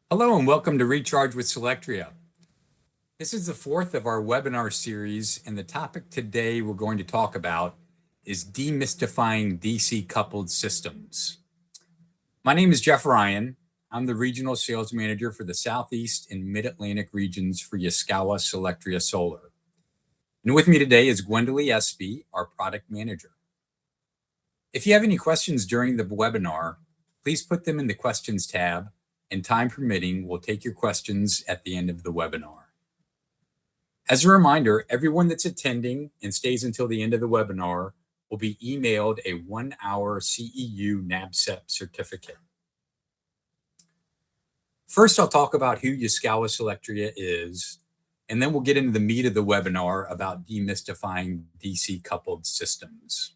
Hello and welcome to Recharge with Solectria. This is the fourth of our webinar series, and the topic today we're going to talk about is demystifying DC coupled systems. My name is Jeff Ryan. I'm the Regional Sales Manager for the Southeast and Mid-Atlantic regions for Yaskawa Solectria Solar. And with me today is Gwendolyn Espy, our Product Manager. If you have any questions during the webinar, please put them in the Questions tab, and time permitting, we'll take your questions at the end of the webinar. As a reminder, everyone that's attending and stays until the end of the webinar will be emailed a 1-hour CEU NABCEP certificate. First, I'll talk about who Yaskawa Solectria is, and then we'll get into the meat of the webinar about demystifying DC coupled systems.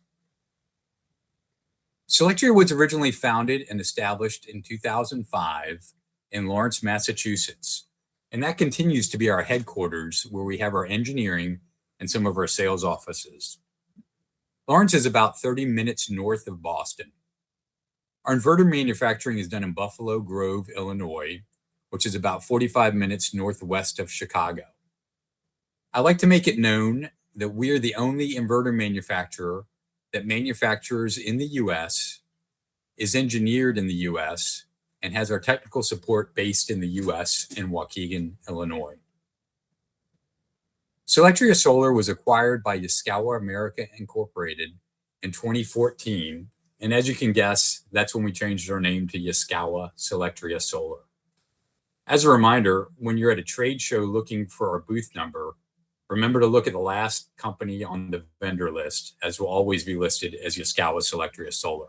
Solectria was originally founded and established in 2005 in Lawrence, Massachusetts, and that continues to be our headquarters where we have our engineering and some of our sales offices. Lawrence is about 30 minutes north of Boston. Our inverter manufacturing is done in Buffalo Grove, Illinois, which is about 45 minutes northwest of Chicago. I like to make it known that we are the only inverter manufacturer that manufactures in the U.S., is engineered in the U.S., and has our technical support based in the U.S. in Waukegan, Illinois. Solectria Solar was acquired by Yaskawa America Incorporated in 2014, and as you can guess, that's when we changed our name to Yaskawa Solectria Solar. As a reminder, when you're at a trade show looking for our booth number, remember to look at the last company on the vendor list, as will always be listed as Yaskawa Solectria Solar.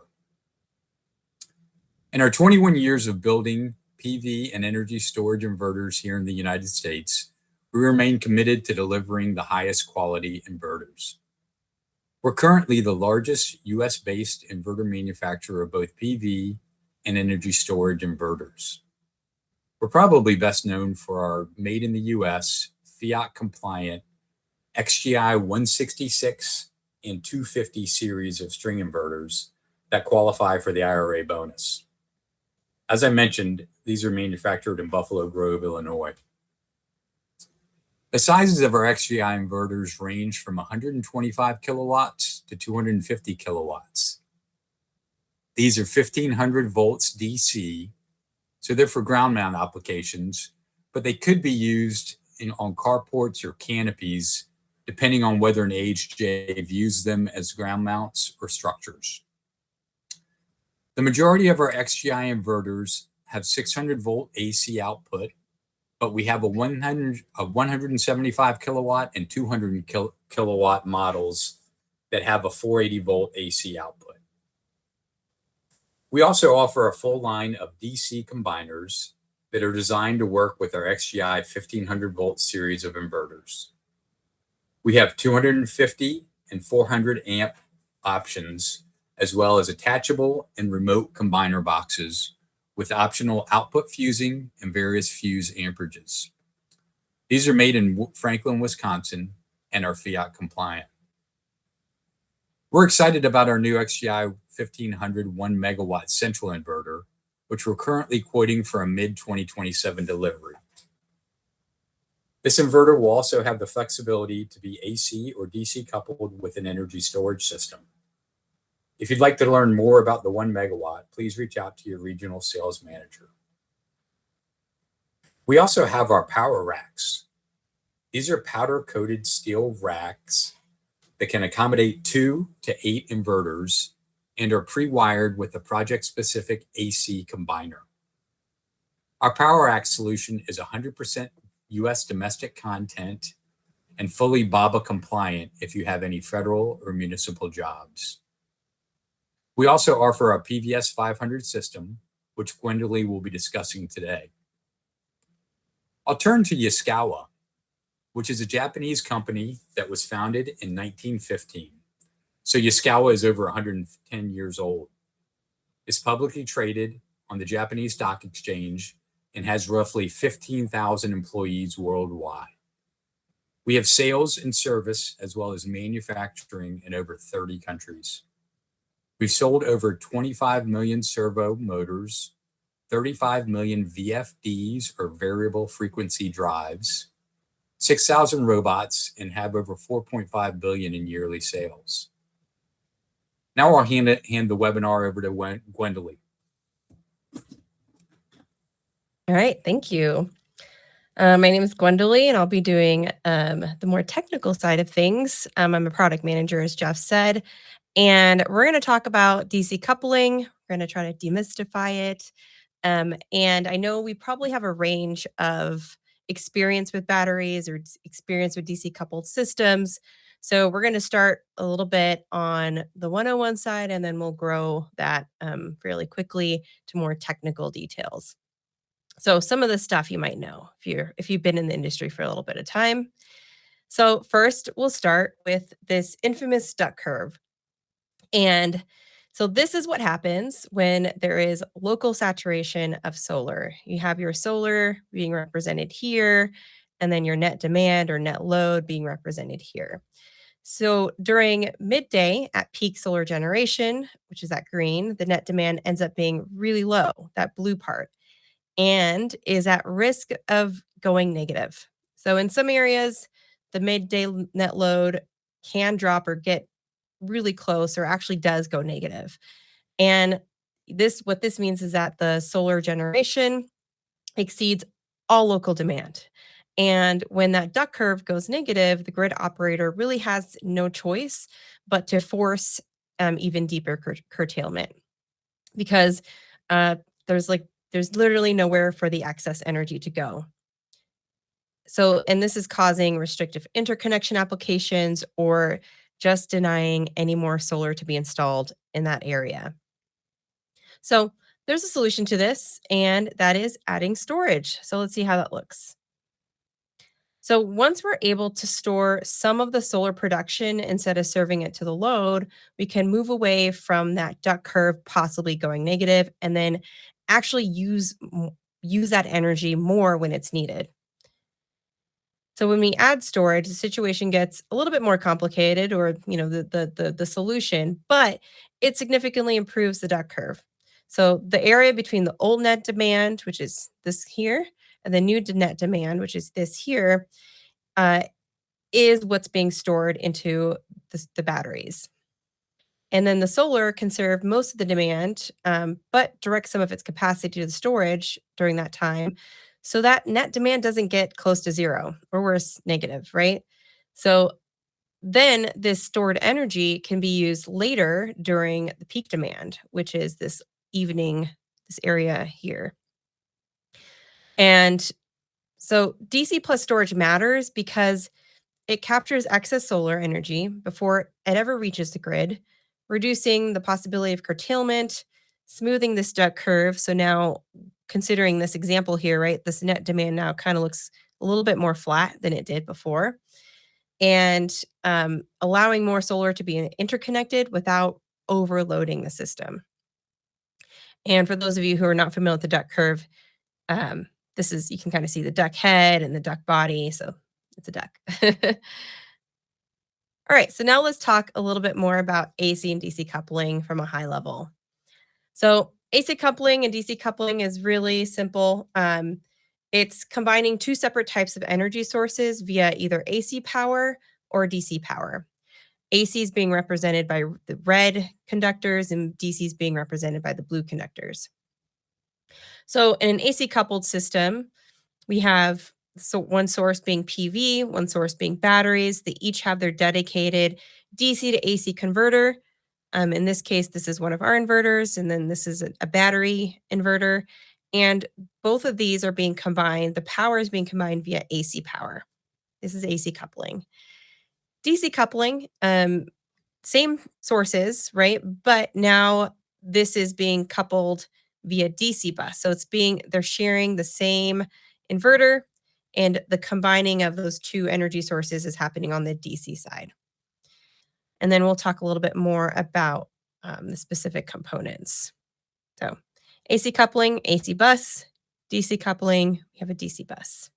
In our 21 years of building PV and energy storage inverters here in the United States, we remain committed to delivering the highest quality inverters. We're currently the largest US-based inverter manufacturer of both PV and energy storage inverters. We're probably best known for our made in the US, Fiat compliant XGI 166 and 250 series of string inverters that qualify for the IRA bonus. As I mentioned, these are manufactured in Buffalo Grove, Illinois. The sizes of our XGI inverters range from 125 kilowatts to 250 kilowatts. These are 1500 volts DC, so they're for ground mount applications, but they could be used on carports or canopies, depending on whether an AHJ views them as ground mounts or structures. The majority of our XGI inverters have 600 volt AC output, but we have a 175 kilowatt and 200 kilowatt models that have a 480 volt AC output. We also offer a full line of DC combiners that are designed to work with our XGI 1500 volt series of inverters. We have 250 and 400 amp options, as well as attachable and remote combiner boxes with optional output fusing and various fuse amperages. These are made in Franklin, Wisconsin, and are Fiat compliant. We're excited about our new XGI 1500 1 megawatt central inverter, which we're currently quoting for a mid-2027 delivery. This inverter will also have the flexibility to be AC or DC coupled with an energy storage system. If you'd like to learn more about the 1 megawatt, please reach out to your regional sales manager. We also have our power racks. These are powder-coated steel racks that can accommodate 2 to 8 inverters and are pre-wired with a project-specific AC combiner. Our power rack solution is 100% US domestic content and fully BABA compliant if you have any federal or municipal jobs. We also offer a PVS 500 system, which Gwendolyn will be discussing today. I'll turn to Yaskawa, which is a Japanese company that was founded in 1915. So Yaskawa is over 110 years old. It's publicly traded on the Japanese Stock Exchange and has roughly 15,000 employees worldwide. We have sales and service as well as manufacturing in over 30 countries. We've sold over 25 million servo motors, 35 million VFDs, or variable frequency drives, 6,000 robots, and have over 4.5 billion in yearly sales. Now I'll hand the webinar over to Gwendolyn. All right, thank you. My name is Gwendolyn, and I'll be doing the more technical side of things. I'm a product manager, as Jeff said, and we're going to talk about DC coupling. We're going to try to demystify it. And I know we probably have a range of experience with batteries or experience with DC coupled systems. So we're going to start a little bit on the 101 side, and then we'll grow that fairly quickly to more technical details. So some of the stuff you might know if you've been in the industry for a little bit of time. So first, we'll start with this infamous duck curve. And so this is what happens when there is local saturation of solar. You have your solar being represented here, and then your net demand or net load being represented here. So during midday at peak solar generation, which is that green, the net demand ends up being really low, that blue part, and is at risk of going negative. So in some areas, the midday net load can drop or get really close or actually does go negative. And what this means is that the solar generation exceeds all local demand. And when that duck curve goes negative, the grid operator really has no choice but to force even deeper curtailment, because there's literally nowhere for the excess energy to go. So, and this is causing restrictive interconnection applications or just denying any more solar to be installed in that area. So there's a solution to this, and that is adding storage. So let's see how that looks. So once we're able to store some of the solar production instead of serving it to the load, we can move away from that duck curve possibly going negative, and then actually use that energy more when it's needed. So when we add storage, the situation gets a little bit more complicated, or the solution, but it significantly improves the duck curve. So the area between the old net demand, which is this here, and the new net demand, which is this here, is what's being stored into the batteries. And then the solar can serve most of the demand, but direct some of its capacity to the storage during that time. So that net demand doesn't get close to zero, or worse, negative, right? So then this stored energy can be used later during the peak demand, which is this area here. And so DC plus storage matters because it captures excess solar energy before it ever reaches the grid, reducing the possibility of curtailment, smoothing this duck curve. So now, considering this example here, right, this net demand now kind of looks a little bit more flat than it did before, and allowing more solar to be interconnected without overloading the system. And for those of you who are not familiar with the duck curve, you can kind of see the duck head and the duck body. So it's a duck. All right, so now let's talk a little bit more about AC and DC coupling from a high level. So AC coupling and DC coupling is really simple. It's combining two separate types of energy sources via either AC power or DC power. AC is being represented by the red conductors, and DC is being represented by the blue conductors. So in an AC coupled system, we have one source being PV, one source being batteries. They each have their dedicated DC to AC converter. In this case, this is one of our inverters, and then this is a battery inverter. And both of these are being combined. The power is being combined via AC power. This is AC coupling. DC coupling, same sources, right? But now this is being coupled via DC bus. So they're sharing the same inverter, and the combining of those two energy sources is happening on the DC side. And then we'll talk a little bit more about the specific components. So AC coupling, AC bus, DC coupling, we have a DC bus.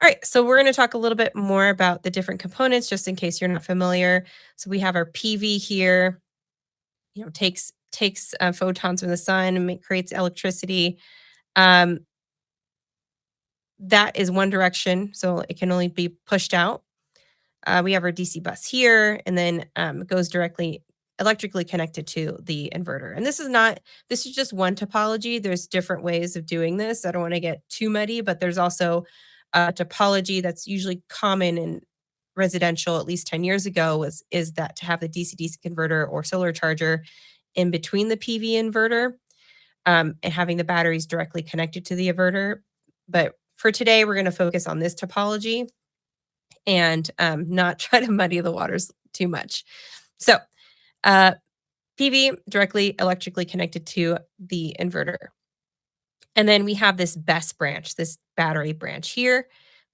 All right, so we're going to talk a little bit more about the different components, just in case you're not familiar. So we have our PV here, takes takes photons from the sun and creates electricity. That is one direction, so it can only be pushed out. We have our DC bus here, and then it goes directly electrically connected to the inverter. And this is just one topology. There's different ways of doing this. I don't want to get too muddy, but there's also a topology that's usually common in residential, at least 10 years ago, is that to have the DC-DC converter or solar charger in between the PV inverter, and having the batteries directly connected to the inverter. But for today, we're going to focus on this topology and not try to muddy the waters too much. So PV directly electrically connected to the inverter. And then we have this BESS branch, this battery branch here.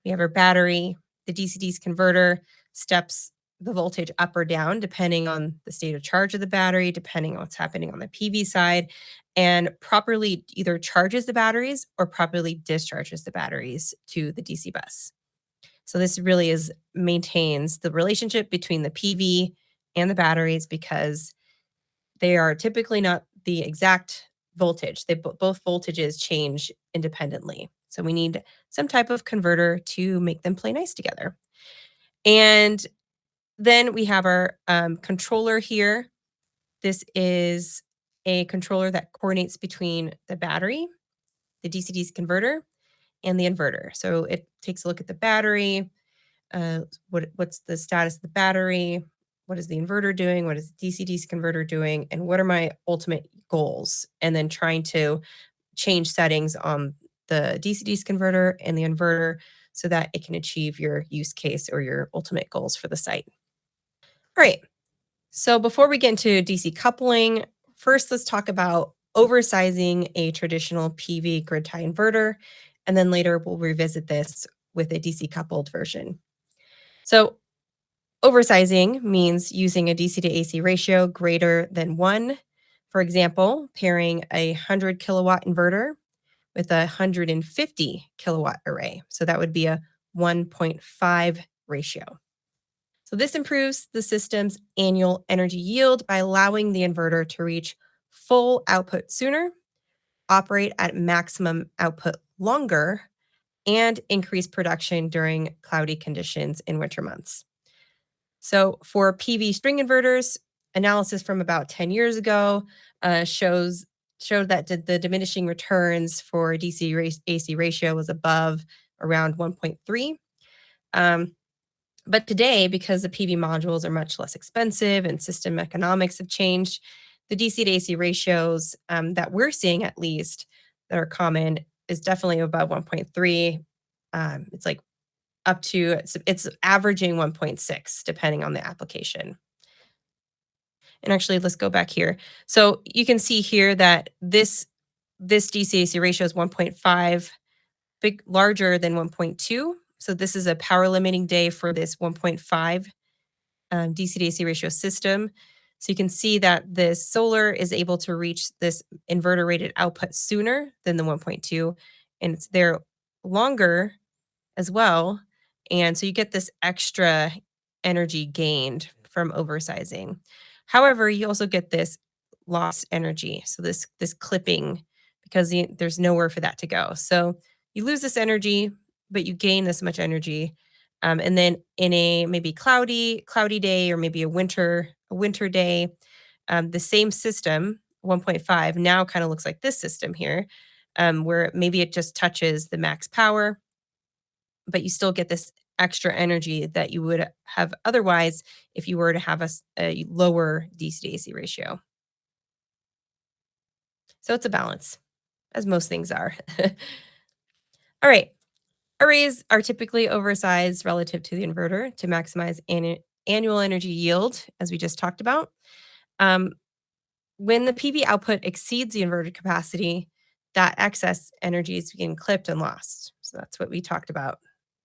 We have our battery, the DC-DC converter steps the voltage up or down depending on the state of charge of the battery, depending on what's happening on the PV side, and properly either charges the batteries or properly discharges the batteries to the DC bus. So this really maintains the relationship between the PV and the batteries because they are typically not the exact voltage. Both voltages change independently. So we need some type of converter to make them play nice together. And then we have our controller here. This is a controller that coordinates between the battery, the DC-DC converter, and the inverter. So it takes a look at the battery, what's the status of the battery, what is the inverter doing, what is the DC-DC converter doing, and what are my ultimate goals, and then trying to change settings on the DC-DC converter and the inverter so that it can achieve your use case or your ultimate goals for the site. All right, so before we get into DC coupling, first let's talk about oversizing a traditional PV grid tie inverter, and then later we'll revisit this with a DC coupled version. So oversizing means using a DC to AC ratio greater than 1. For example, pairing a 100 kilowatt inverter with a 150 kilowatt array. So that would be a 1.5 ratio. So this improves the system's annual energy yield by allowing the inverter to reach full output sooner, operate at maximum output longer, and increase production during cloudy conditions in winter months. So for PV string inverters, analysis from about 10 years ago showed that the diminishing returns for DC AC ratio was above around 1.3. But today, because the PV modules are much less expensive and system economics have changed, the DC to AC ratios that we're seeing, at least that are common, is definitely above 1.3. It's like up to, it's averaging 1.6 depending on the application. And actually, let's go back here. So you can see here that this DC-AC ratio is 1.5, larger than 1.2. So this is a power limiting day for this 1.5 DC-AC ratio system. So you can see that this solar is able to reach this inverter rated output sooner than the 1.2, and it's there longer as well. And so you get this extra energy gained from oversizing. However, you also get this lost energy. So this clipping, because there's nowhere for that to go. So you lose this energy, but you gain this much energy. And then in a maybe cloudy day, or maybe a winter day, the same system, 1.5, now kind of looks like this system here, where maybe it just touches the max power, but you still get this extra energy that you would have otherwise if you were to have a lower DC to AC ratio. So it's a balance, as most things are. All right. Arrays are typically oversized relative to the inverter to maximize annual energy yield, as we just talked about. When the PV output exceeds the inverter capacity, that excess energy is being clipped and lost. So that's what we talked about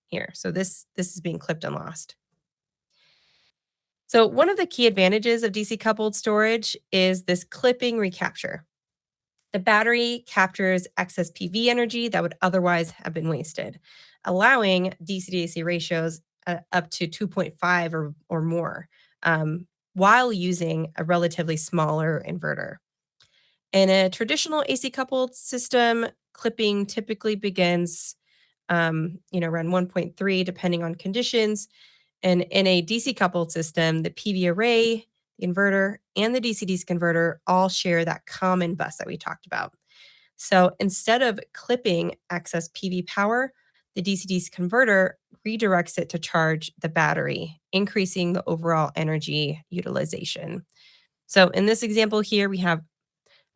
here. So this is being clipped and lost. So one of the key advantages of DC coupled storage is this clipping recapture. The battery captures excess PV energy that would otherwise have been wasted, allowing DC to AC ratios up to 2.5 or more, while using a relatively smaller inverter. In a traditional AC coupled system, clipping typically begins, around 1.3, depending on conditions. And in a DC coupled system, the PV array, the inverter, and the DC-DC converter all share that common bus that we talked about. So instead of clipping excess PV power, the DC-DC converter redirects it to charge the battery, increasing the overall energy utilization. So in this example here, we have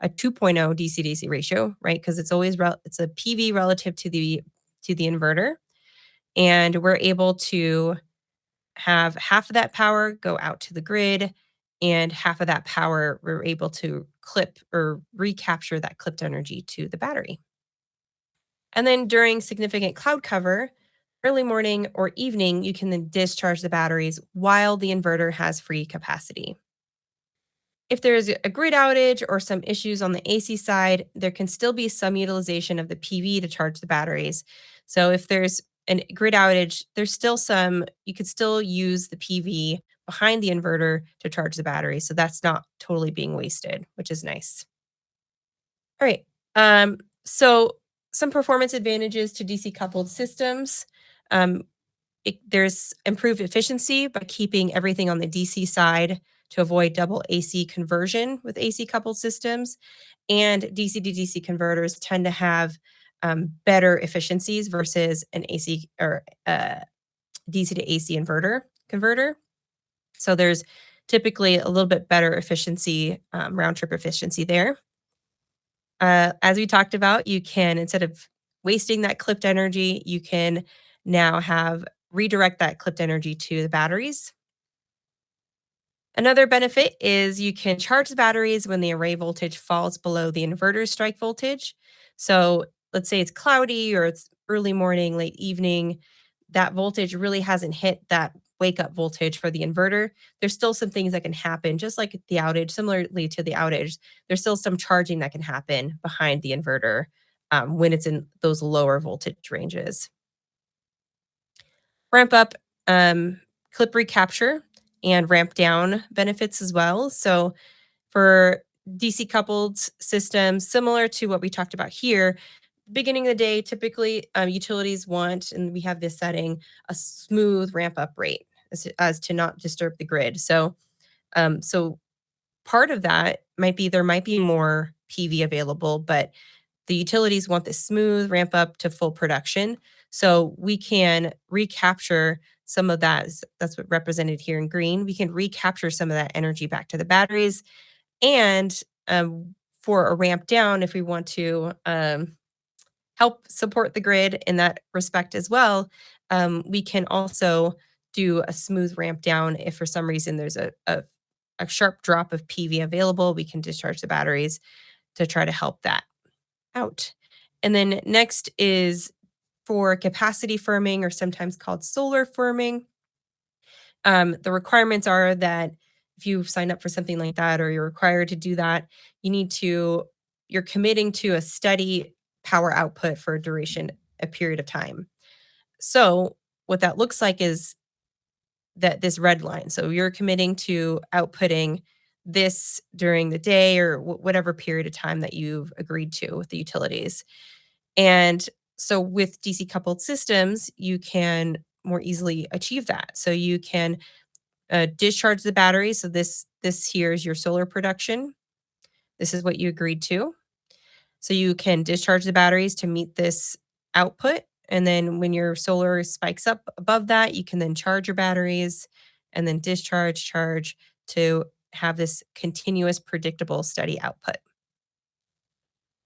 a 2.0 DC-DC ratio, right? Because it's always it's a PV relative to the inverter, and we're able to have half of that power go out to the grid, and half of that power we're able to clip or recapture that clipped energy to the battery. And then during significant cloud cover, early morning or evening, you can then discharge the batteries while the inverter has free capacity. If there's a grid outage or some issues on the AC side, there can still be some utilization of the PV to charge the batteries. So if there's a grid outage, there's still you could still use the PV behind the inverter to charge the battery. So that's not totally being wasted, which is nice. All right. So some performance advantages to DC coupled systems. Um, there's improved efficiency by keeping everything on the DC side to avoid double AC conversion with AC coupled systems. And DC to DC converters tend to have better efficiencies versus an AC or DC to AC inverter converter. So there's typically a little bit better efficiency, round trip efficiency there. As we talked about, you can, instead of wasting that clipped energy, you can now redirect that clipped energy to the batteries. Another benefit is you can charge the batteries when the array voltage falls below the inverter strike voltage. So let's say it's cloudy or it's early morning, late evening, that voltage really hasn't hit that wake up voltage for the inverter. There's still some things that can happen, just like the outage, similarly to the outage. There's still some charging that can happen behind the inverter when it's in those lower voltage ranges. Ramp up, clip recapture, and ramp down benefits as well. So for DC coupled systems, similar to what we talked about here, beginning of the day, typically utilities want, and we have this setting, a smooth ramp up rate as to not disturb the grid. So part of that might be there might be more PV available, but the utilities want this smooth ramp up to full production. So we can recapture some of that. That's what represented here in green. We can recapture some of that energy back to the batteries. And for a ramp down, if we want to help support the grid in that respect as well, we can also do a smooth ramp down. If for some reason there's a sharp drop of PV available, we can discharge the batteries to try to help that out. And then next is for capacity firming, or sometimes called solar firming. The requirements are that if you sign up for something like that or you're required to do that, you're committing to a steady power output for a period of time. So what that looks like is that this red line. So you're committing to outputting this during the day or whatever period of time that you've agreed to with the utilities. And so with DC coupled systems, you can more easily achieve that. So you can discharge the battery. So this here is your solar production. This is what you agreed to. So you can discharge the batteries to meet this output. And then when your solar spikes up above that, you can then charge your batteries and then charge to have this continuous, predictable, steady output.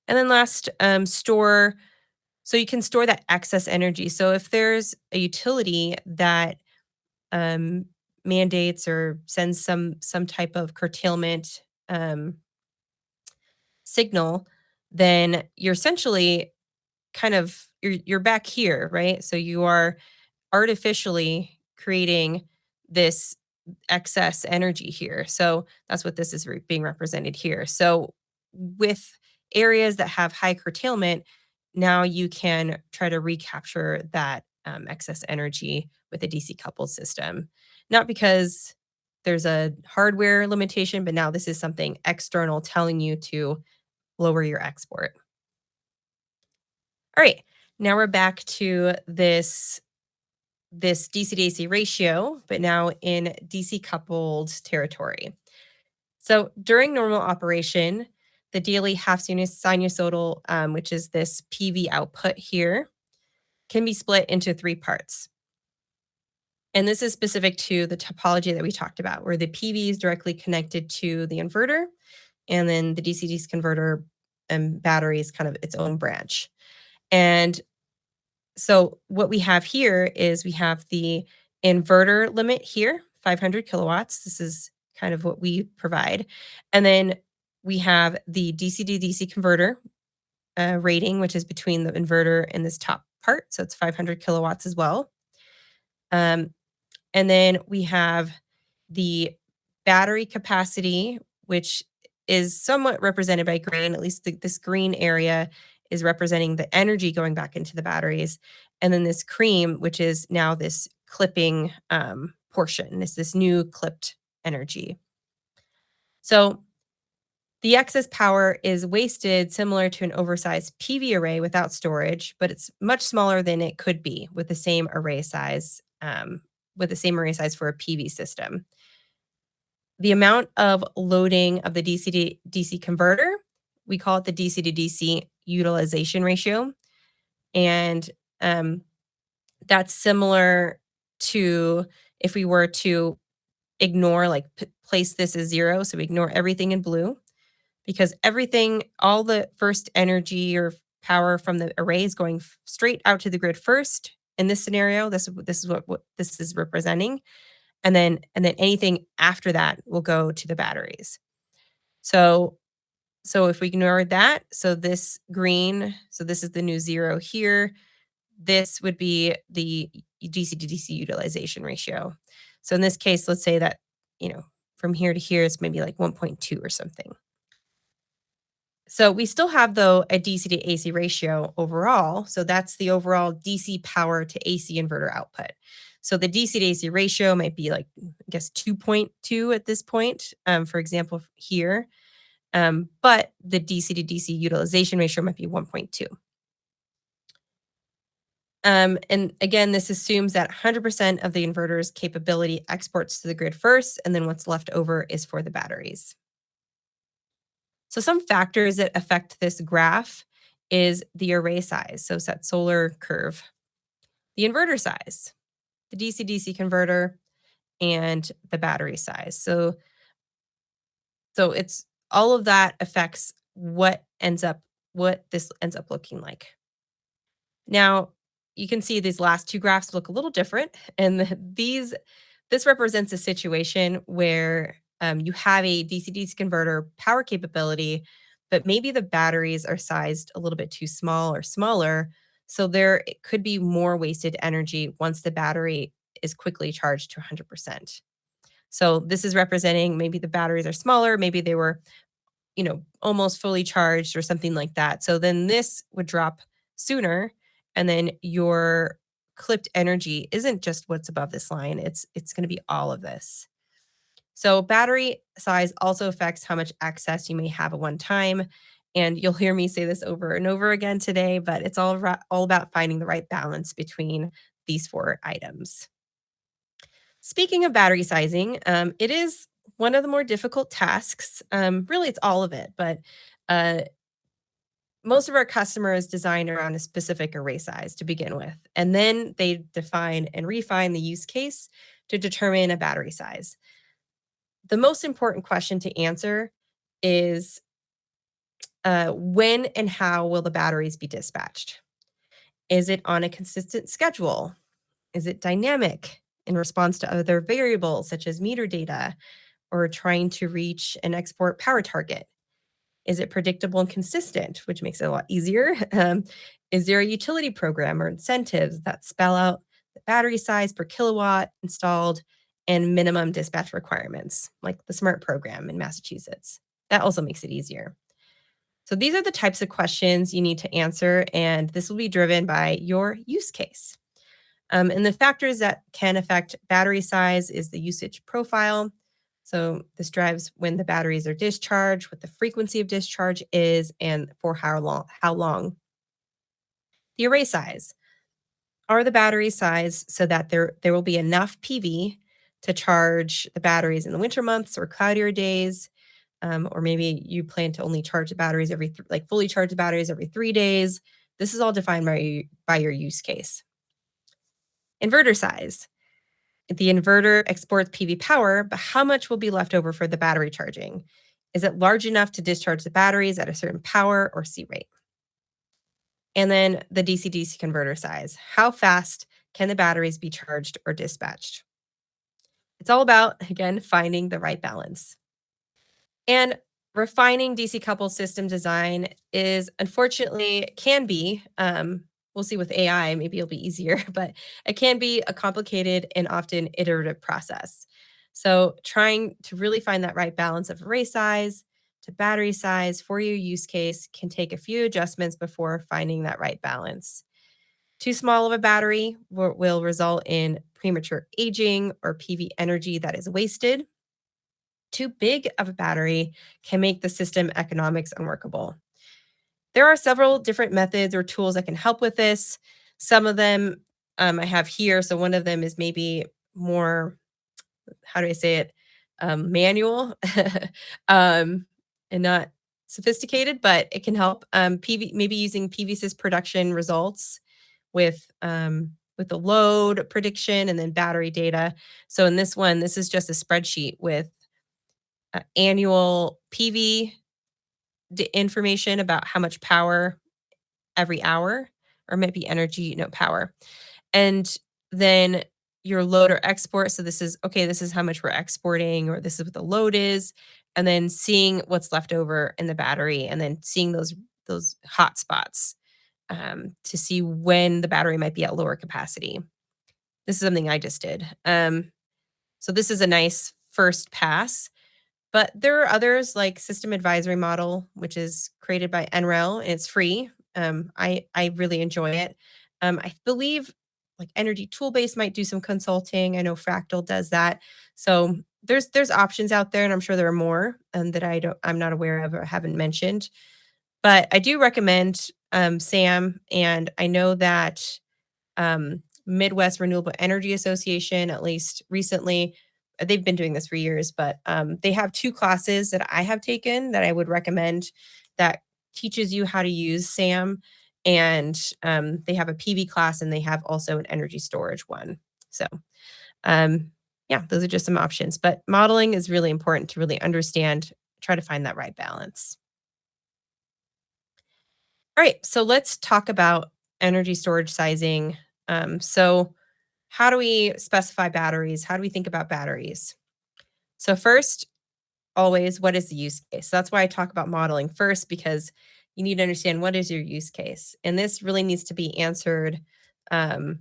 And then last, store. So you can store that excess energy. So if there's a utility that um, mandates or sends some type of curtailment signal, then you're essentially you're back here, right? So you are artificially creating this excess energy here. So that's what this is being represented here. So with areas that have high curtailment, now you can try to recapture that excess energy with a DC coupled system. Not because there's a hardware limitation, but now this is something external telling you to lower your export. All right, now we're back to this DC to AC ratio, but now in DC coupled territory. So during normal operation, the daily half sinusoidal, which is this PV output here, can be split into 3 parts. And this is specific to the topology that we talked about, where the PV is directly connected to the inverter, and then the DC-DC converter and battery is kind of its own branch. And so what we have here is we have the inverter limit here, 500 kilowatts. This is kind of what we provide. And then we have the DC to DC converter rating, which is between the inverter and this top part. So it's 500 kilowatts as well. And then we have the battery capacity, which is somewhat represented by green. At least this green area is representing the energy going back into the batteries. And then this cream, which is now this clipping portion, is this new clipped energy. So the excess power is wasted similar to an oversized PV array without storage, but it's much smaller than it could be with the same array size, for a PV system. The amount of loading of the DC to DC converter, we call it the DC to DC utilization ratio. And that's similar to if we were to ignore, like place this as 0. So we ignore everything in blue, because everything, all the first energy or power from the array is going straight out to the grid first. In this scenario, this is what this is representing. And then anything after that will go to the batteries. So if we ignore that, so this green, so this is the new 0 here. This would be the DC to DC utilization ratio. So in this case, let's say that, from here to here, it's maybe like 1.2 or something. So we still have, though, a DC to AC ratio overall. So that's the overall DC power to AC inverter output. So the DC to AC ratio might be like, I guess, 2.2 at this point, for example, here. But the DC to DC utilization ratio might be 1.2. And again, this assumes that 100% of the inverter's capability exports to the grid first, and then what's left over is for the batteries. So some factors that affect this graph is the array size. So it's that solar curve, the inverter size, the DC-DC converter, and the battery size. So it's all of that affects what this ends up looking like. Now, you can see these last 2 graphs look a little different, and this represents a situation where you have a DC-DC converter power capability, but maybe the batteries are sized a little bit too small or smaller, so there it could be more wasted energy once the battery is quickly charged to 100%. So this is representing maybe the batteries are smaller, maybe they were, almost fully charged or something like that. So then this would drop sooner, and then your clipped energy isn't just what's above this line, it's going to be all of this. So battery size also affects how much access you may have at one time, and you'll hear me say this over and over again today, but it's all about finding the right balance between these 4 items. Speaking of battery sizing, it is one of the more difficult tasks. Really, it's all of it, but most of our customers design around a specific array size to begin with, and then they define and refine the use case to determine a battery size. The most important question to answer is when and how will the batteries be dispatched? Is it on a consistent schedule? Is it dynamic in response to other variables such as meter data or trying to reach an export power target? Is it predictable and consistent, which makes it a lot easier? Is there a utility program or incentives that spell out the battery size per kilowatt installed and minimum dispatch requirements, like the SMART program in Massachusetts? That also makes it easier. So these are the types of questions you need to answer, and this will be driven by your use case. And the factors that can affect battery size is the usage profile. So this drives when the batteries are discharged, what the frequency of discharge is, and for how long. The array size. Are the batteries sized so that there will be enough PV to charge the batteries in the winter months or cloudier days? Or maybe you plan to only charge the batteries like fully charge the batteries every 3 days. This is all defined by your use case. Inverter size. The inverter exports PV power, but how much will be left over for the battery charging? Is it large enough to discharge the batteries at a certain power or C rate? And then the DC-DC converter size. How fast can the batteries be charged or dispatched? It's all about, again, finding the right balance. And refining DC coupled system design is unfortunately can be, we'll see with AI, maybe it'll be easier, but it can be a complicated and often iterative process. So trying to really find that right balance of array size to battery size for your use case can take a few adjustments before finding that right balance. Too small of a battery will result in premature aging or PV energy that is wasted. Too big of a battery can make the system economics unworkable. There are several different methods or tools that can help with this. Some of them I have here. So one of them is maybe more, how do I say it, manual um, and not sophisticated, but it can help. Maybe using PVSys production results with the load prediction and then battery data. So in this one, this is just a spreadsheet with annual PV information about how much power every hour, or maybe energy, no power. And then your load or export. So this is okay, this is how much we're exporting, or this is what the load is. And then seeing what's left over in the battery, and then seeing those hot spots to see when the battery might be at lower capacity. This is something I just did. So this is a nice first pass. But there are others like System Advisory Model, which is created by NREL, and it's free. I really enjoy it. I believe like Energy Toolbase might do some consulting. I know Fractal does that. So there's options out there, and I'm sure there are more that I'm not aware of or haven't mentioned. But I do recommend SAM, and I know that Midwest Renewable Energy Association, at least recently, they've been doing this for years, but they have 2 classes that I have taken that I would recommend that teaches you how to use SAM. And they have a PV class, and they have also an energy storage one. So yeah, those are just some options. But modeling is really important to really understand, try to find that right balance. All right, so let's talk about energy storage sizing. So how do we specify batteries? How do we think about batteries? So first, always, what is the use case? So that's why I talk about modeling first, because you need to understand what is your use case. And this really needs to be answered um,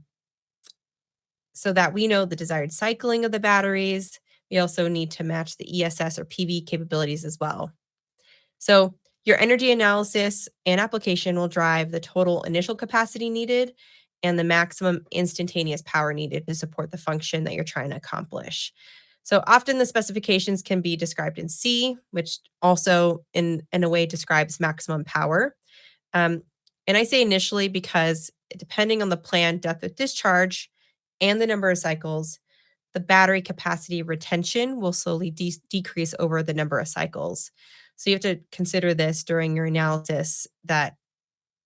so that we know the desired cycling of the batteries. We also need to match the ESS or PV capabilities as well. So your energy analysis and application will drive the total initial capacity needed and the maximum instantaneous power needed to support the function that you're trying to accomplish. So often the specifications can be described in C, which also in a way describes maximum power. Um, and I say initially because depending on the planned depth of discharge and the number of cycles, the battery capacity retention will slowly decrease over the number of cycles. So you have to consider this during your analysis. That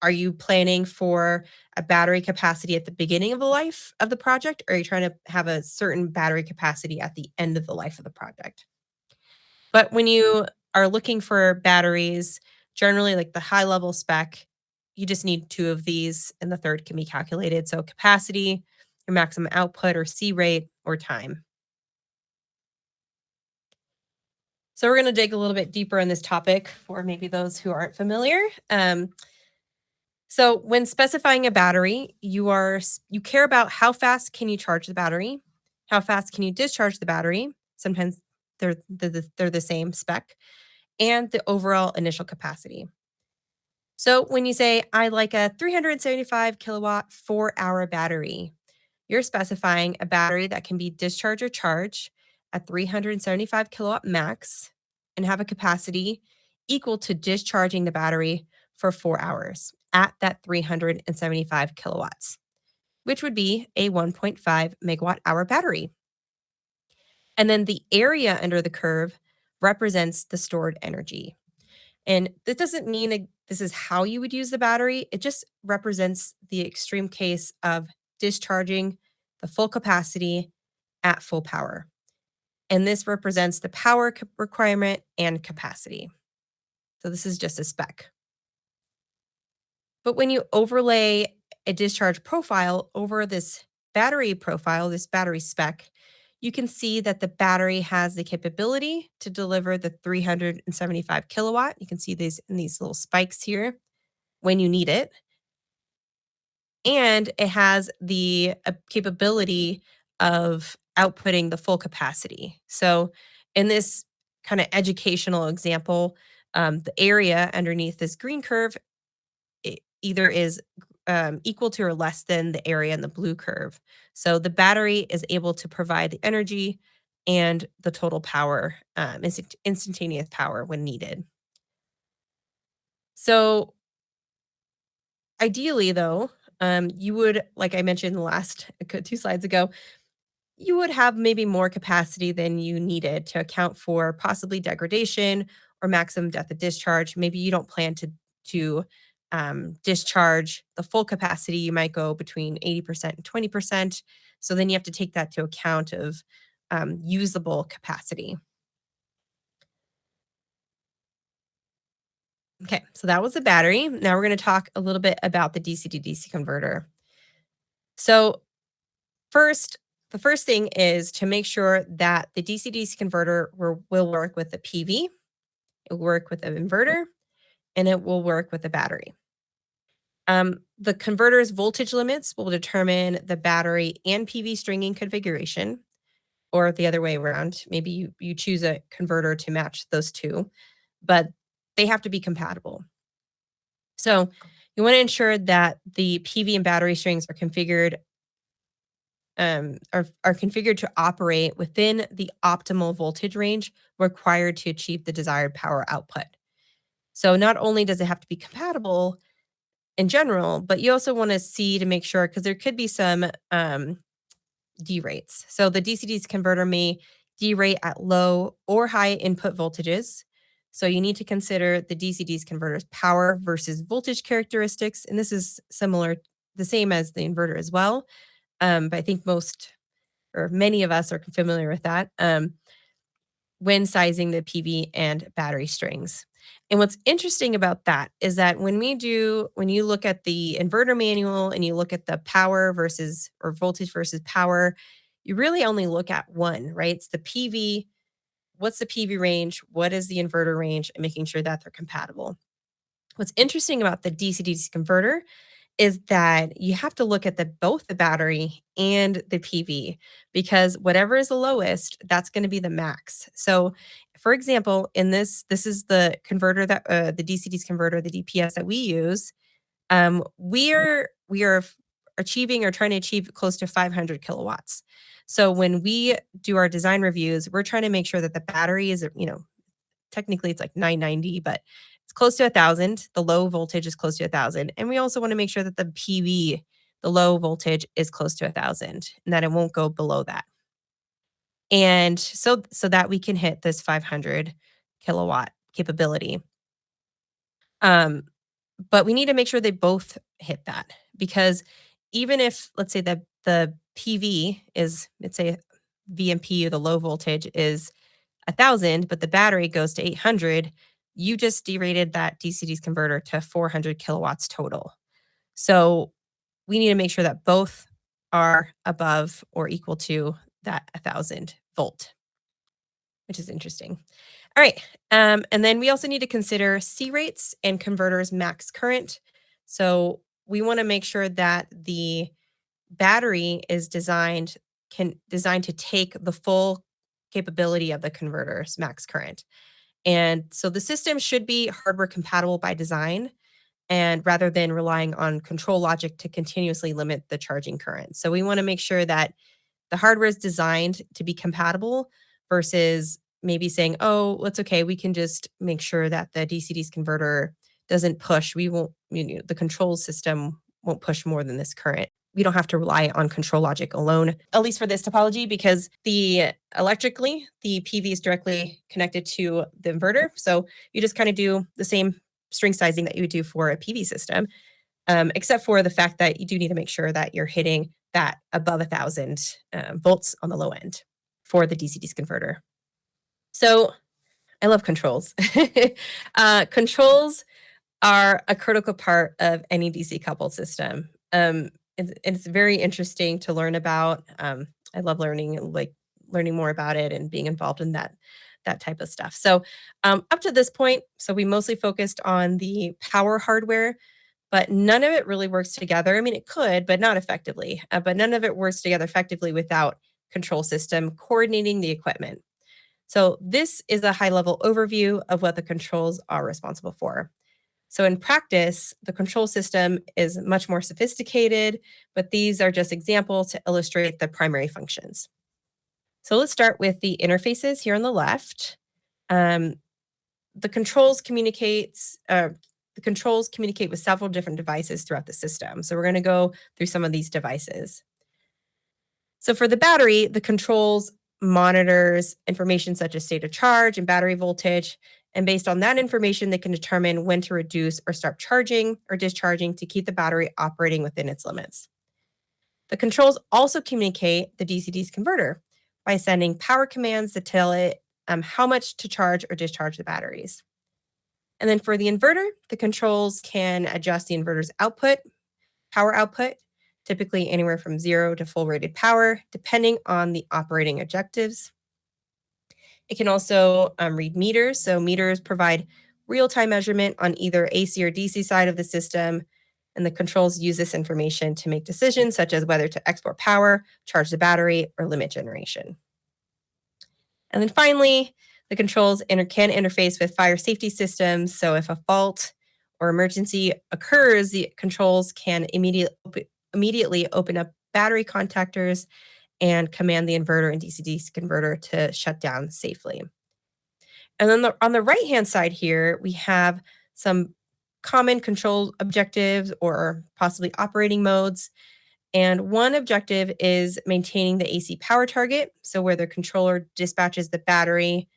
are you planning for a battery capacity at the beginning of the life of the project, or are you trying to have a certain battery capacity at the end of the life of the project? But when you are looking for batteries, generally like the high level spec, you just need 2 of these, and the third can be calculated. So capacity, your maximum output or C rate, or time. So we're going to dig a little bit deeper in this topic for maybe those who aren't familiar. So when specifying a battery, you care about how fast can you charge the battery, how fast can you discharge the battery. Sometimes they're the same spec, and the overall initial capacity. So when you say I like a 375 kilowatt 4-hour battery, you're specifying a battery that can be discharged or charged at 375 kilowatt max and have a capacity equal to discharging the battery for 4 hours at that 375 kilowatts, which would be a 1.5 megawatt hour battery. And then the area under the curve represents the stored energy. And this doesn't mean this is how you would use the battery. It just represents the extreme case of discharging the full capacity at full power. And this represents the power requirement and capacity. So this is just a spec. But when you overlay a discharge profile over this battery profile, this battery spec, you can see that the battery has the capability to deliver the 375 kilowatt. You can see these in these little spikes here when you need it. And it has the capability of outputting the full capacity. So in this kind of educational example, the area underneath this green curve either is equal to or less than the area in the blue curve. So the battery is able to provide the energy and the total power, instantaneous power when needed. So ideally, though, you would, like I mentioned the last 2 slides ago, you would have maybe more capacity than you needed to account for possibly degradation or maximum depth of discharge. Maybe you don't plan to discharge the full capacity. You might go between 80% and 20%. So then you have to take that to account of usable capacity. Okay, so that was the battery. Now we're going to talk a little bit about the DC to DC converter. So the first thing is to make sure that the DC-DC converter will work with the PV, it will work with the inverter, and it will work with the battery. The converter's voltage limits will determine the battery and PV stringing configuration, or the other way around. Maybe you choose a converter to match those two, but they have to be compatible. So you want to ensure that the PV and battery strings are configured to operate within the optimal voltage range required to achieve the desired power output. So not only does it have to be compatible in general, but you also want to see to make sure, because there could be some derates. So the DC-DC converter may derate at low or high input voltages. So you need to consider the DC-DC converter's power versus voltage characteristics. And this is the same as the inverter as well. But I think most or many of us are familiar with that when sizing the PV and battery strings. And what's interesting about that is that when you look at the inverter manual and you look at the power versus or voltage versus power, you really only look at one, right? It's the PV. What's the PV range? What is the inverter range? And making sure that they're compatible. What's interesting about the DC-DC converter is that you have to look at both the battery and the PV, because whatever is the lowest, that's going to be the max. So, for example, in this is the converter that the DC-DC converter, the DPS that we use. We are achieving or trying to achieve close to 500 kilowatts. So when we do our design reviews, we're trying to make sure that the battery is, technically it's like 990, but it's close to 1,000. The low voltage is close to 1,000. And we also want to make sure that the PV, the low voltage, is close to 1,000 and that it won't go below that. And so that we can hit this 500 kilowatt capability. But we need to make sure they both hit that, because even if, let's say that the PV is, let's say VMP, or the low voltage is 1,000, but the battery goes to 800, you just derated that DC-DC converter to 400 kilowatts total. So we need to make sure that both are above or equal to that 1,000 volt, which is interesting. All right. And then we also need to consider C rates and converters max current. So we want to make sure that the battery is designed to take the full capability of the converter's max current. And so the system should be hardware compatible by design, and rather than relying on control logic to continuously limit the charging current. So we want to make sure that the hardware is designed to be compatible, versus maybe saying, oh, it's okay. We can just make sure that the DC-DC converter doesn't push. We won't, the control system won't push more than this current. We don't have to rely on control logic alone, at least for this topology, because electrically, the PV is directly connected to the inverter. So you just kind of do the same string sizing that you would do for a PV system, except for the fact that you do need to make sure that you're hitting that above 1,000 volts on the low end for the DC-DC converter. So I love controls. Controls are a critical part of any DC coupled system. It's very interesting to learn about. I love learning more about it and being involved in that type of stuff. So up to this point, so we mostly focused on the power hardware, but none of it really works together. I mean, it could, but not effectively. But none of it works together effectively without control system coordinating the equipment. So this is a high-level overview of what the controls are responsible for. So in practice, the control system is much more sophisticated, but these are just examples to illustrate the primary functions. So let's start with the interfaces here on the left. The controls communicate with several different devices throughout the system. So we're going to go through some of these devices. So for the battery, the controls monitors information such as state of charge and battery voltage. And based on that information, they can determine when to reduce or stop charging or discharging to keep the battery operating within its limits. The controls also communicate the DC-DC converter by sending power commands that tell it how much to charge or discharge the batteries. And then for the inverter, the controls can adjust the inverter's power output, typically anywhere from 0 to full rated power, depending on the operating objectives. It can also read meters. So meters provide real-time measurement on either AC or DC side of the system, and the controls use this information to make decisions such as whether to export power, charge the battery, or limit generation. And then finally, the controls can interface with fire safety systems. So if a fault or emergency occurs, the controls can immediately open up battery contactors and command the inverter and DC-DC converter to shut down safely. And then on the right-hand side here, we have some common control objectives or possibly operating modes. And one objective is maintaining the AC power target. So where the controller dispatches the battery,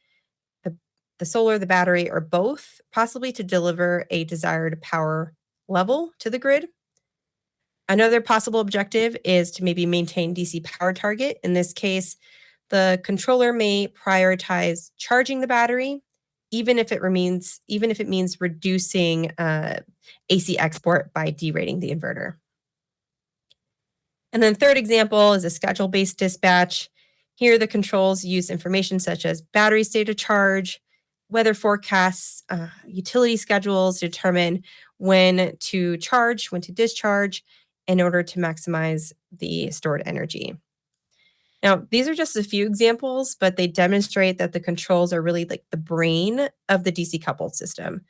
the solar, the battery, or both, possibly to deliver a desired power level to the grid. Another possible objective is to maybe maintain DC power target. In this case, the controller may prioritize charging the battery, even if it means reducing AC export by derating the inverter. And then third example is a schedule-based dispatch. Here, the controls use information such as battery state of charge, weather forecasts, utility schedules to determine when to charge, when to discharge, in order to maximize the stored energy. Now, these are just a few examples, but they demonstrate that the controls are really like the brain of the DC coupled system.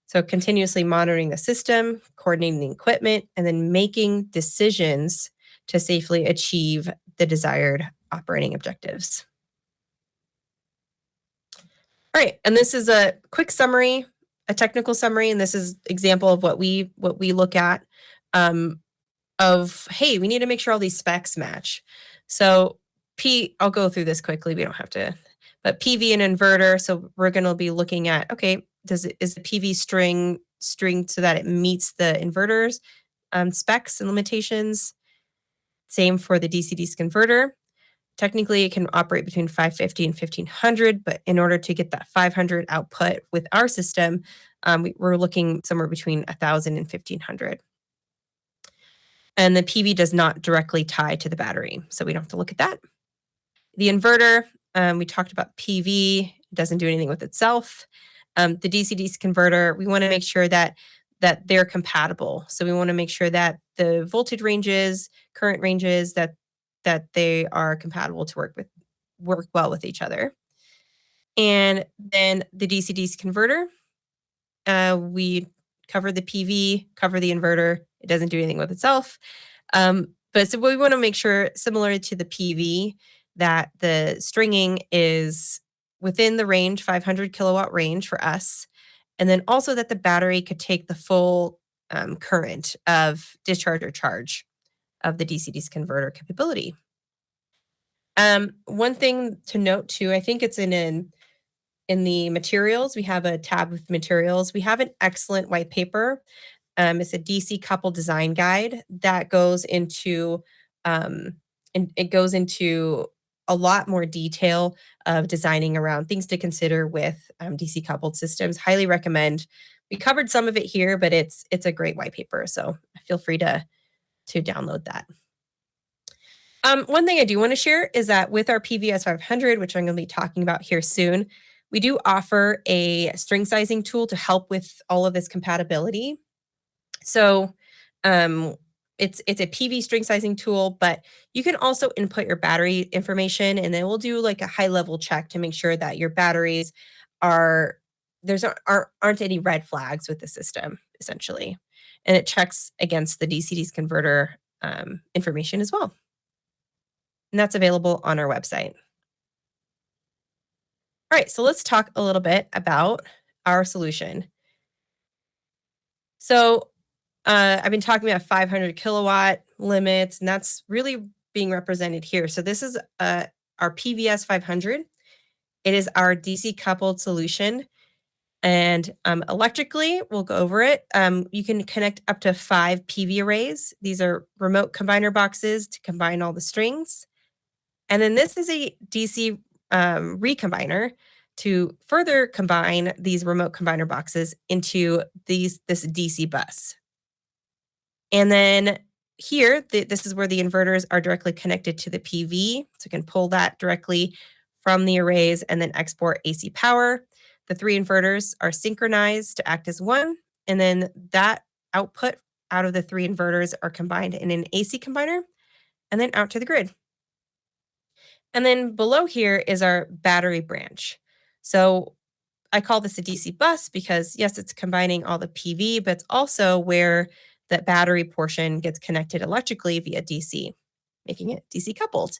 So continuously monitoring the system, coordinating the equipment, and then making decisions to safely achieve the desired operating objectives. All right, and this is a quick summary, a technical summary, and this is example of what we look at of, hey, we need to make sure all these specs match. So I'll go through this quickly. We don't have to, but PV and inverter. So we're going to be looking at, okay, is the PV string so that it meets the inverter's specs and limitations? Same for the DC-DC converter. Technically, it can operate between 550 and 1500, but in order to get that 500 output with our system, we're looking somewhere between 1000 and 1500. And the PV does not directly tie to the battery, so we don't have to look at that. The inverter, we talked about PV, it doesn't do anything with itself. The DC-DC converter, we want to make sure that they're compatible. So we want to make sure that the voltage ranges, current ranges, that they are compatible to work well with each other. And then the DC-DC converter, we cover the PV, cover the inverter. It doesn't do anything with itself. But so we want to make sure, similar to the PV, that the stringing is within the range, 500 kilowatt range for us, and then also that the battery could take the full current of discharge or charge of the DC-DC converter capability. One thing to note too, I think it's in the materials. We have a tab with materials. We have an excellent white paper. It's a DC coupled design guide that goes into and it goes into a lot more detail of designing around things to consider with DC coupled systems. Highly recommend. We covered some of it here, but it's a great white paper, so feel free to download that. One thing I do want to share is that with our PVS 500, which I'm going to be talking about here soon, we do offer a string sizing tool to help with all of this compatibility. So it's a PV string sizing tool, but you can also input your battery information, and then we'll do like a high level check to make sure that your batteries aren't any red flags with the system, essentially. And it checks against the DC-DC converter information as well. And that's available on our website. All right, so let's talk a little bit about our solution. So I've been talking about 500 kilowatt limits, and that's really being represented here. So this is our PVS 500. It is our DC coupled solution. And electrically, we'll go over it. You can connect up to 5 PV arrays. These are remote combiner boxes to combine all the strings. And then this is a DC recombiner to further combine these remote combiner boxes into this DC bus. And then here, this is where the inverters are directly connected to the PV. So you can pull that directly from the arrays and then export AC power. The 3 inverters are synchronized to act as one. And then that output out of the 3 inverters are combined in an AC combiner and then out to the grid. And then below here is our battery branch. So I call this a DC bus because, yes, it's combining all the PV, but it's also where that battery portion gets connected electrically via DC, making it DC coupled.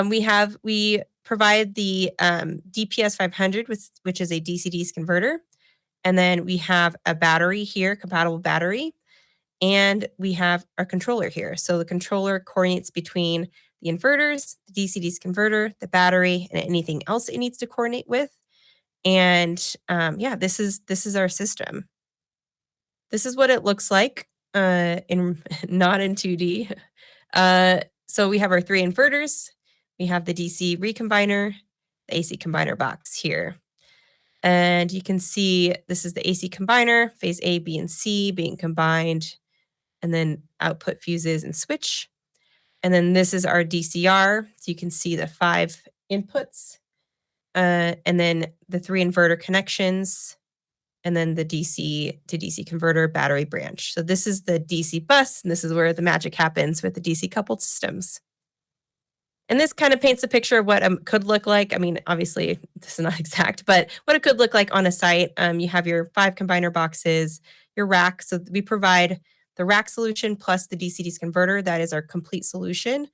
We provide the DPS 500, which is a DC-DC converter. And then we have a battery here, compatible battery. And we have our controller here. So the controller coordinates between the inverters, the DC-DC converter, the battery, and anything else it needs to coordinate with. And yeah, this is our system. This is what it looks like in not in 2D. So we have our 3 inverters. We have the DC recombiner, the AC combiner box here. And you can see this is the AC combiner, phase A, B, and C being combined, and then output fuses and switch. And then this is our DCR. So you can see the 5 inputs, and then the 3 inverter connections, and then the DC to DC converter battery branch. So this is the DC bus, and this is where the magic happens with the DC coupled systems. And this kind of paints a picture of what could look like. I mean, obviously, this is not exact, but what it could look like on a site. You have your 5 combiner boxes, your rack. So we provide the rack solution plus the DC-DC converter. That is our complete solution.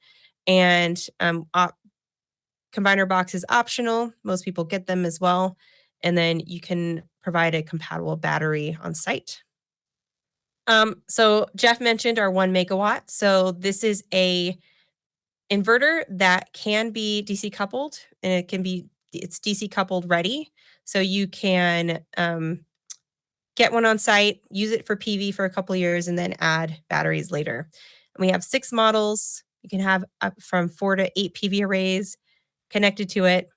And combiner box is optional. Most people get them as well. And then you can provide a compatible battery on site. So Jeff mentioned our 1 megawatt. So this is a inverter that can be DC coupled, and it's DC coupled ready. So you can get one on site, use it for PV for a couple of years, and then add batteries later. And we have 6 models. You can have up from 4 to 8 PV arrays connected to it,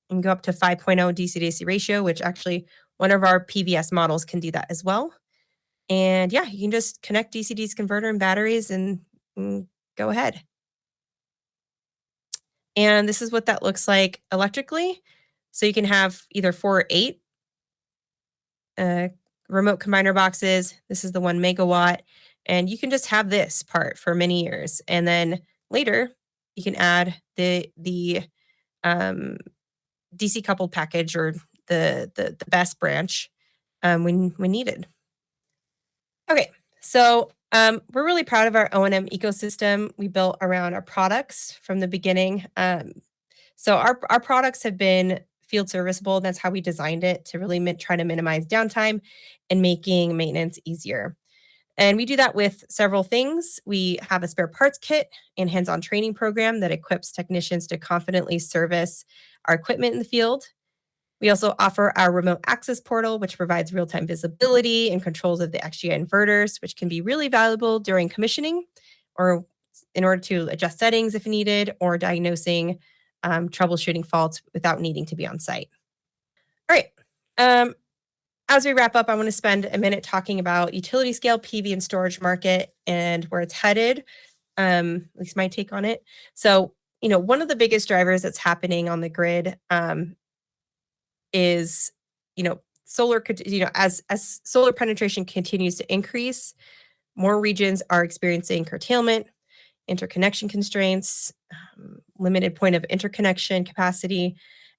and go up to 5.0 DC-DC ratio, which actually one of our PVS models can do that as well. And yeah, you can just connect DC-DC converter and batteries and go ahead. And this is what that looks like electrically. So you can have either 4 or 8 remote combiner boxes. This is the 1 megawatt. And you can just have this part for many years. And then later, you can add the DC coupled package or the best branch when needed. Okay, so we're really proud of our O&M ecosystem we built around our products from the beginning. So our products have been field serviceable. That's how we designed it, to really try to minimize downtime and making maintenance easier. And we do that with several things. We have a spare parts kit and hands-on training program that equips technicians to confidently service our equipment in the field. We also offer our remote access portal, which provides real-time visibility and controls of the XGI inverters, which can be really valuable during commissioning or in order to adjust settings if needed, or diagnosing troubleshooting faults without needing to be on site. All right. As we wrap up, I want to spend a minute talking about utility scale PV and storage market and where it's headed, at least my take on it. So, one of the biggest drivers that's happening on the grid is, solar, as solar penetration continues to increase, more regions are experiencing curtailment, interconnection constraints, limited point of interconnection capacity.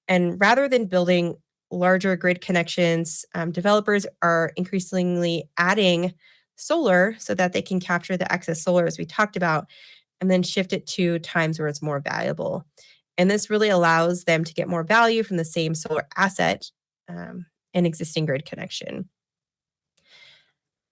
And rather than building larger grid connections, developers are increasingly adding solar so that they can capture the excess solar, as we talked about, and then shift it to times where it's more valuable. And this really allows them to get more value from the same solar asset and existing grid connection.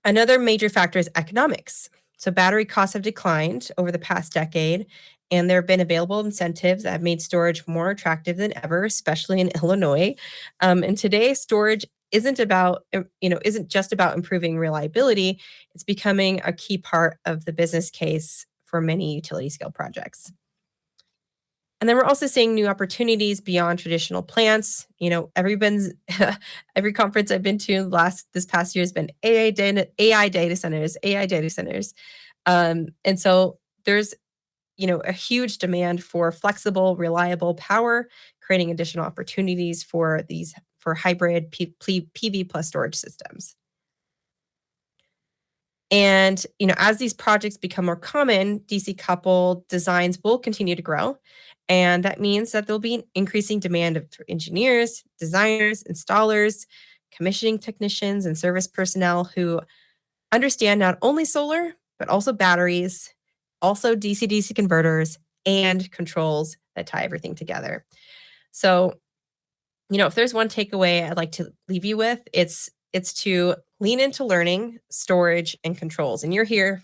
Another major factor is economics. So battery costs have declined over the past decade, and there have been available incentives that have made storage more attractive than ever, especially in Illinois. And today, storage isn't just about improving reliability. It's becoming a key part of the business case for many utility scale projects. And then we're also seeing new opportunities beyond traditional plants. Every conference I've been to this past year has been AI data centers, AI data centers. And so there's, a huge demand for flexible, reliable power, creating additional opportunities for hybrid PV plus storage systems. And, as these projects become more common, DC coupled designs will continue to grow. And that means that there'll be an increasing demand for engineers, designers, installers, commissioning technicians, and service personnel who understand not only solar, but also batteries, also DC-DC converters, and controls that tie everything together. So, if there's one takeaway I'd like to leave you with, it's to lean into learning, storage, and controls. And you're here.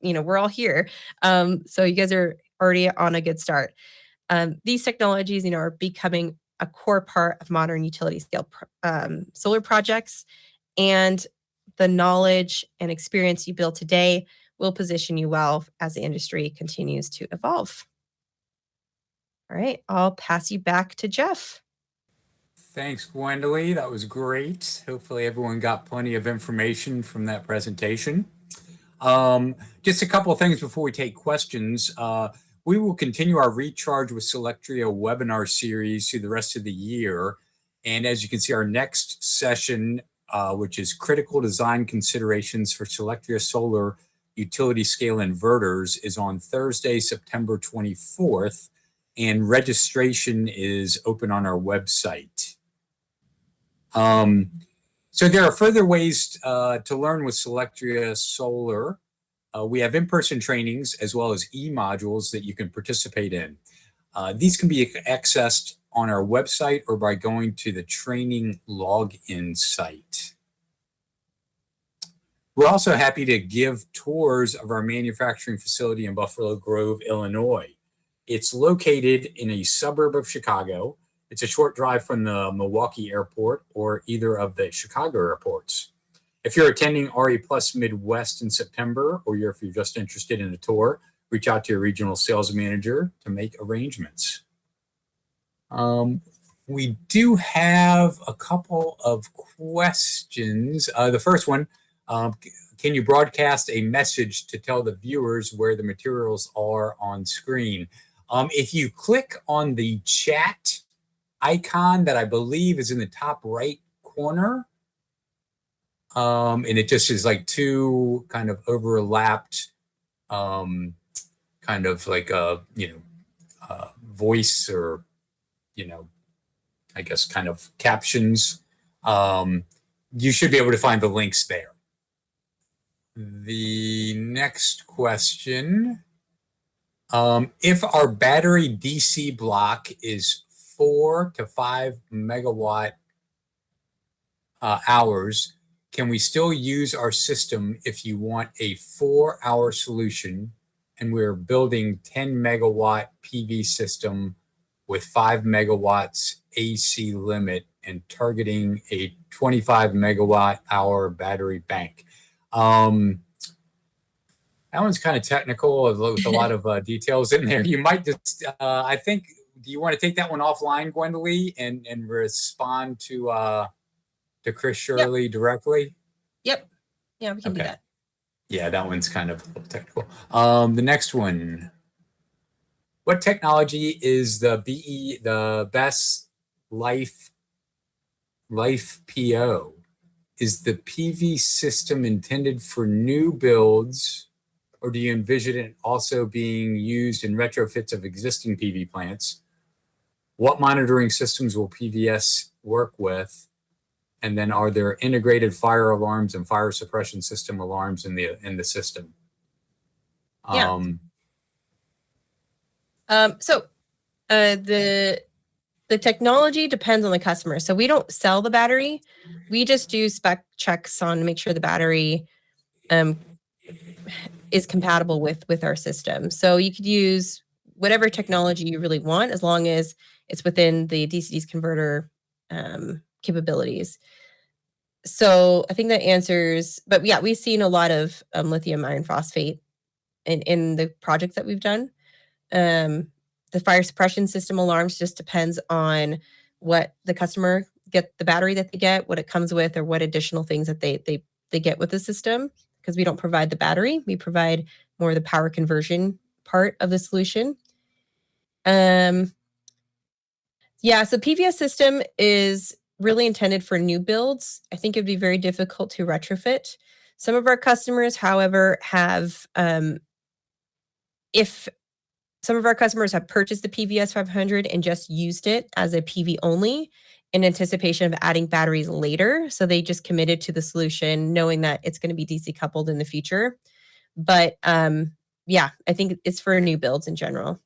We're all here. So you guys are already on a good start. These technologies, are becoming a core part of modern utility scale solar projects, and the knowledge and experience you build today will position you well as the industry continues to evolve. All right, I'll pass you back to Jeff. Thanks, Gwendoline. That was great. Hopefully everyone got plenty of information from that presentation. Just a couple of things before we take questions. We will continue our Recharge with Solectria webinar series through the rest of the year. And as you can see, our next session, which is Critical Design Considerations for Solectria Solar Utility Scale Inverters, is on Thursday, September 24th, and registration is open on our website. So there are further ways to learn with Solectria Solar. We have in-person trainings as well as e-modules that you can participate in. These can be accessed on our website or by going to the training login site. We're also happy to give tours of our manufacturing facility in Buffalo Grove, Illinois. It's located in a suburb of Chicago. It's a short drive from the Milwaukee airport or either of the Chicago airports. If you're attending RE Plus Midwest in September, or if you're just interested in a tour, reach out to your regional sales manager to make arrangements. We do have a couple of questions. The first one, can you broadcast a message to tell the viewers where the materials are on screen? If you click on the chat icon that I believe is in the top right corner, and it just is like two kind of overlapped, kind of like a, voice or, I guess kind of captions. You should be able to find the links there. The next question, if our battery DC block is 4 to 5 megawatt hours, can we still use our system if you want a 4-hour solution and we're building 10 megawatt PV system with 5 megawatts AC limit and targeting a 25 megawatt hour battery bank? That one's kind of technical with a lot of details in there. You might just, I think, do you want to take that one offline, Gwendoline, and respond to Chris Shirley directly? Yep. Yeah, we can do that. Yeah, that one's kind of a little technical. The next one. What technology is the best life PO? Is the PV system intended for new builds, or do you envision it also being used in retrofits of existing PV plants? What monitoring systems will PVS work with? And then are there integrated fire alarms and fire suppression system alarms in the system? Yeah. The technology depends on the customer. So we don't sell the battery. We just do spec checks on to make sure the battery is compatible with our system. So you could use whatever technology you really want, as long as it's within the DC-DC converter capabilities. So I think that answers, but yeah, we've seen a lot of lithium iron phosphate in the projects that we've done. The fire suppression system alarms just depends on what the customer get, the battery that they get, what it comes with, or what additional things that they get with the system, because we don't provide the battery. We provide more of the power conversion part of the solution. Yeah, so PVS system is really intended for new builds. I think it'd be very difficult to retrofit. Some of our customers, however, have if some of our customers have purchased the PVS 500 and just used it as a PV only in anticipation of adding batteries later. So they just committed to the solution knowing that it's going to be DC coupled in the future. But yeah, I think it's for new builds in general.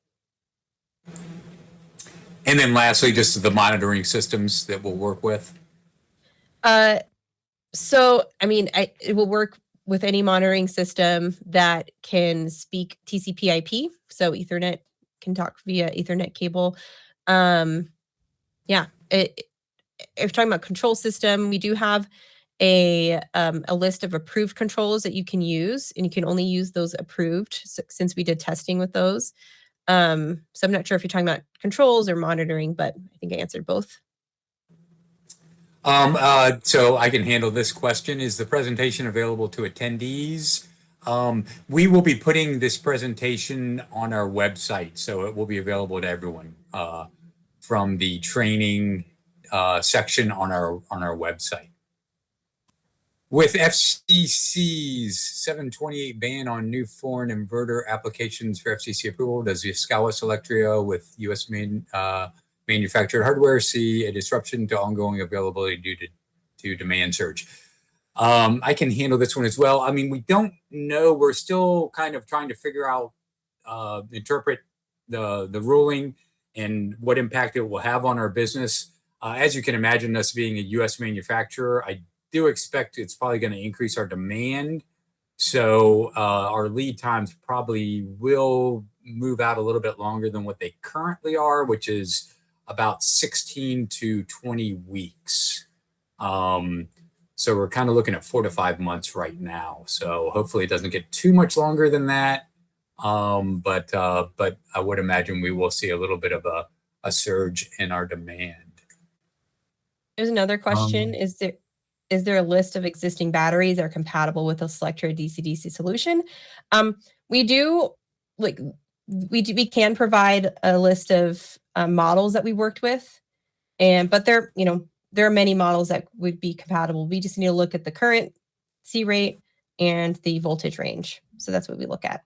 And then lastly, just the monitoring systems that we'll work with. So, I mean, it will work with any monitoring system that can speak TCP/IP. So Ethernet can talk via Ethernet cable. Yeah, if you're talking about control system, we do have a list of approved controls that you can use, and you can only use those approved since we did testing with those. So I'm not sure if you're talking about controls or monitoring, but I think I answered both. So I can handle this question. Is the presentation available to attendees? We will be putting this presentation on our website, so it will be available to everyone from the training section on our website. With FCC's 728 ban on new foreign inverter applications for FCC approval, does Yaskawa Solectria with U.S. manufactured hardware see a disruption to ongoing availability due to demand surge? I can handle this one as well. I mean, we don't know. We're still kind of trying to figure out, interpret the ruling and what impact it will have on our business. As you can imagine, us being a U.S. manufacturer, I do expect it's probably going to increase our demand. So our lead times probably will move out a little bit longer than what they currently are, which is about 16 to 20 weeks. So we're kind of looking at 4 to 5 months right now. So hopefully it doesn't get too much longer than that. But I would imagine we will see a little bit of a surge in our demand. There's another question. Is there a list of existing batteries that are compatible with a Solectria DC-DC solution? We do, we can provide a list of models that we worked with, but there are many models that would be compatible. We just need to look at the current C rate and the voltage range. So that's what we look at.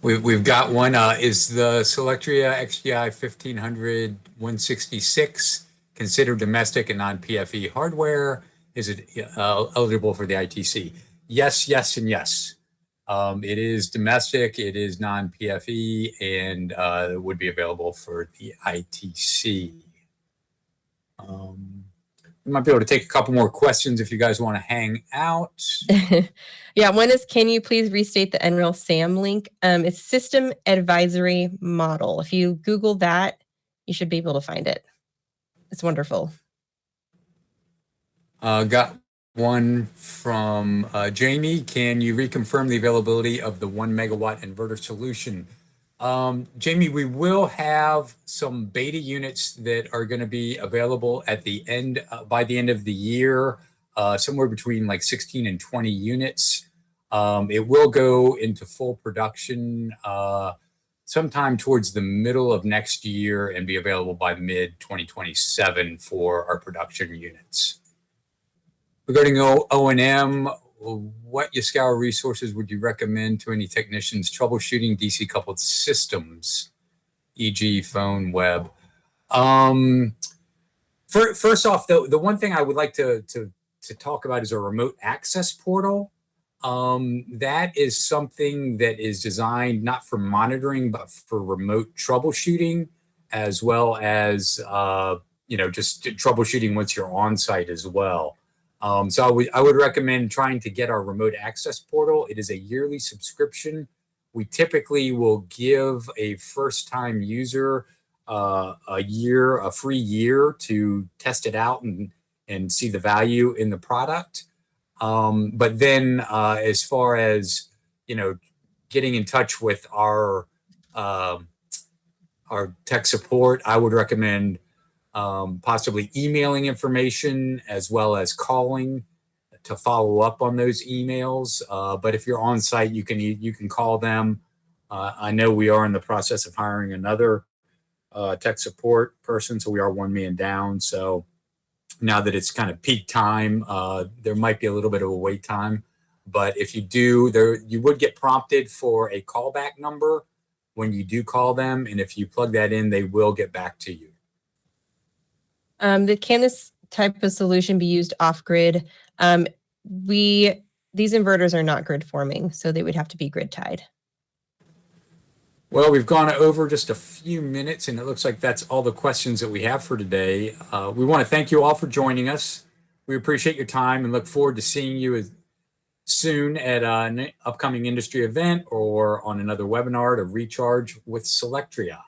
We've got one. Is the Solectria XGI 1500 166 considered domestic and non-PFE hardware? Is it eligible for the ITC? Yes, yes, and yes. It is domestic, it is non-PFE, and it would be available for the ITC. We might be able to take a couple more questions if you guys want to hang out. Yeah, one is, can you please restate the NREL SAM link? It's System Advisory Model. If you Google that, you should be able to find it. It's wonderful. Got one from Jamie. Can you reconfirm the availability of the 1 megawatt inverter solution? Jamie, we will have some beta units that are going to be available at the end, by the end of the year, somewhere between like 16 and 20 units. It will go into full production sometime towards the middle of next year and be available by mid 2027 for our production units. Regarding O&M, what Yaskawa resources would you recommend to any technicians troubleshooting DC coupled systems, e.g. phone, web? First off, the one thing I would like to talk about is a remote access portal. That is something that is designed not for monitoring, but for remote troubleshooting, as well as just troubleshooting once you're on site as well. So I would recommend trying to get our remote access portal. It is a yearly subscription. We typically will give a first-time user a free year to test it out and see the value in the product. But then as far as, getting in touch with our tech support, I would recommend possibly emailing information as well as calling to follow up on those emails. But if you're on site, you can call them. I know we are in the process of hiring another tech support person, so we are one man down. So now that it's kind of peak time, there might be a little bit of a wait time. But if you do, you would get prompted for a callback number when you do call them. And if you plug that in, they will get back to you. Can this type of solution be used off-grid? These inverters are not grid forming, so they would have to be grid tied. Well, we've gone over just a few minutes, and it looks like that's all the questions that we have for today. We want to thank you all for joining us. We appreciate your time and look forward to seeing you soon at an upcoming industry event or on another webinar to recharge with Solectria.